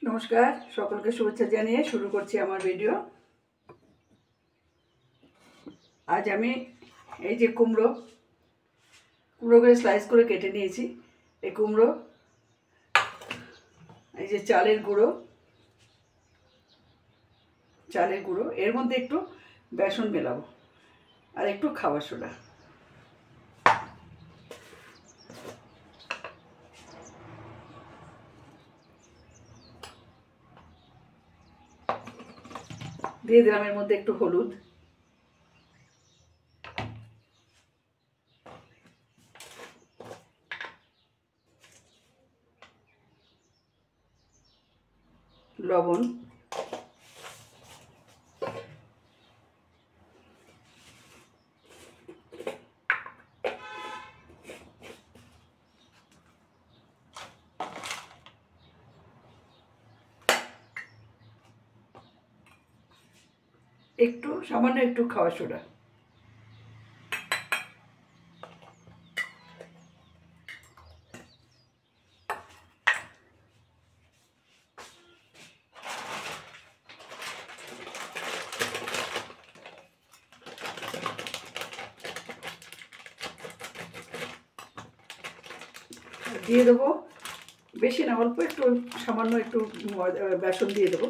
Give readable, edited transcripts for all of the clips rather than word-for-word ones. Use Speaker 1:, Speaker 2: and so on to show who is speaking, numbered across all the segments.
Speaker 1: নমস্কার, সকলকে শুভেচ্ছা জানিয়ে শুরু করছি আমার ভিডিও। আজ আমি এই যে কুমড়ো করে স্লাইস করে কেটে নিয়েছি। এই কুমড়ো, এই যে চালের গুঁড়ো এর মধ্যে একটু বেসন মেলাবো আর একটু খাবার সোডা। দিয়ে দিলাম এর মধ্যে একটু হলুদ, লবণ, সামান্য একটু খাবার সোডা। দিয়ে দেবো বেশি না, অল্প একটু, সামান্য একটু বেসন দিয়ে দেবো,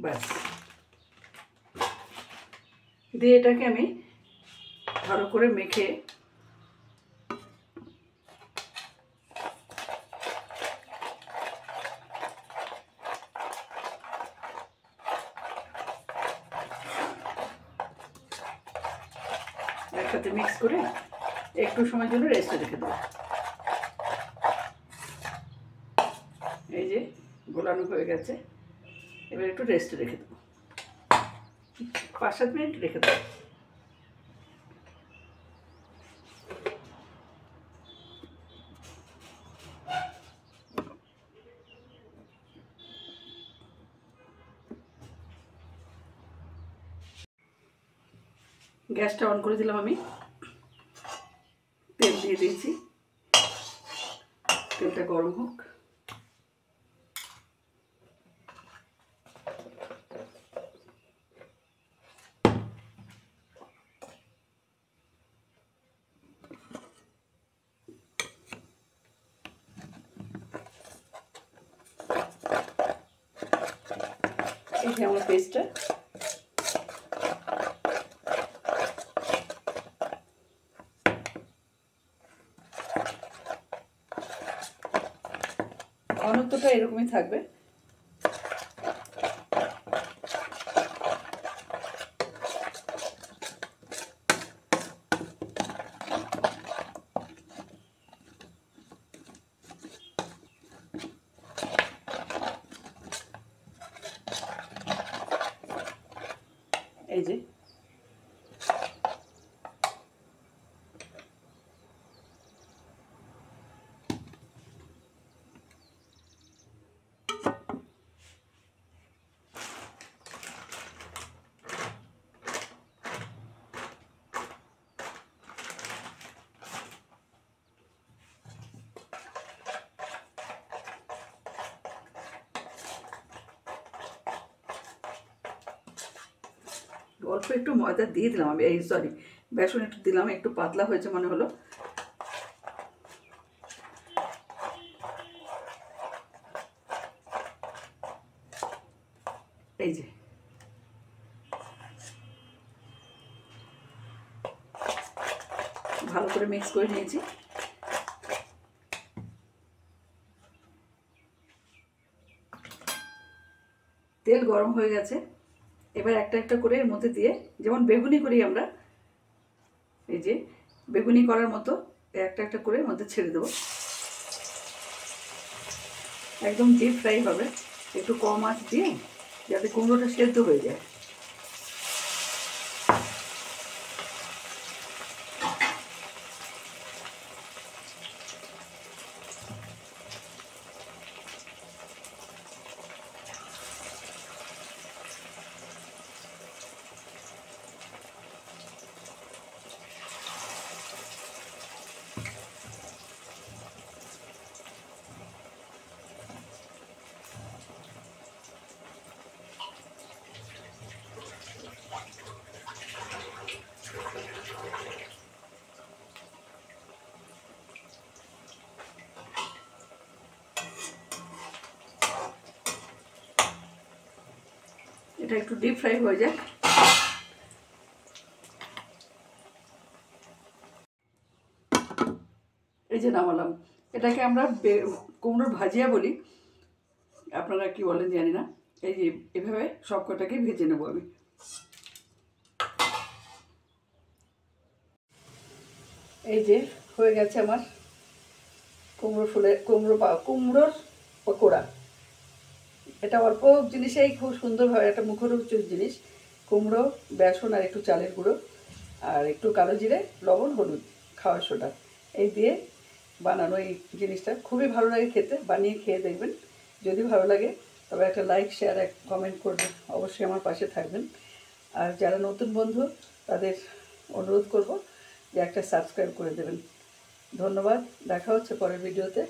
Speaker 1: ব্যাস। দিয়ে এটাকে আমি ভালো করে মেখে একসাথে মিক্স করে একটু সময়ের জন্য রেস্টে রেখে দেবো। এই যে গোলানো হয়ে গেছে, এবার একটু রেস্টে রেখে দেবো, 5-7 মিনিট রেখে দেবো। গ্যাসটা অন করে দিলাম, আমি তেল দিয়ে দিয়েছি, তেলটা গরম হোক। এই যে আমার পেস্টটা, ঘনত্বটা এরকমই থাকবে। এই যে অল্প একটু ময়দা দিয়ে দিলাম আমি, এই সরি বেসন একটু দিলাম, একটু পাতলা হয়েছে মনে হলো। এই যে ভালো করে মিক্স করে নিয়েছি। তেল গরম হয়ে গেছে, এবার একটা একটা করে এর মধ্যে দিয়ে, যেমন বেগুনি করি আমরা, এই যে বেগুনি করার মতো একটা একটা করে এর মধ্যে ছেড়ে দেবো। একদম ডিপ ফ্রাই হবে, একটু কম আঁচ দিয়ে, যাতে কুমড়োটা সেদ্ধ হয়ে যায়। এটা একটু ডিপ ফ্রাই হয়ে যাক। এই যে নামালাম। এটাকে আমরা কুমড়োর ভাজিয়া বলি, আপনারা কি বলেন জানি না। এই যে এভাবে সব কটাকে ভেজে নেবো আমি। এই যে হয়ে গেছে আমার কুমড়োর পকোড়া। এটা অল্প জিনিসেই খুব সুন্দরভাবে একটা মুখরোচক জিনিস। কুমড়ো, বেসন আর একটু চালের গুঁড়ো আর একটু কালো জিরে, লবণ, হলুদ, খাওয়ার সোডা এই দিয়ে বানানো এই জিনিসটা খুবই ভালো লাগে খেতে। বানিয়ে খেয়ে দেখবেন। যদি ভালো লাগে তবে একটা লাইক, শেয়ার, এক কমেন্ট করবেন। অবশ্যই আমার পাশে থাকবেন। আর যারা নতুন বন্ধু তাদের অনুরোধ করব যে একটা সাবস্ক্রাইব করে দেবেন। ধন্যবাদ। দেখা হচ্ছে পরের ভিডিওতে।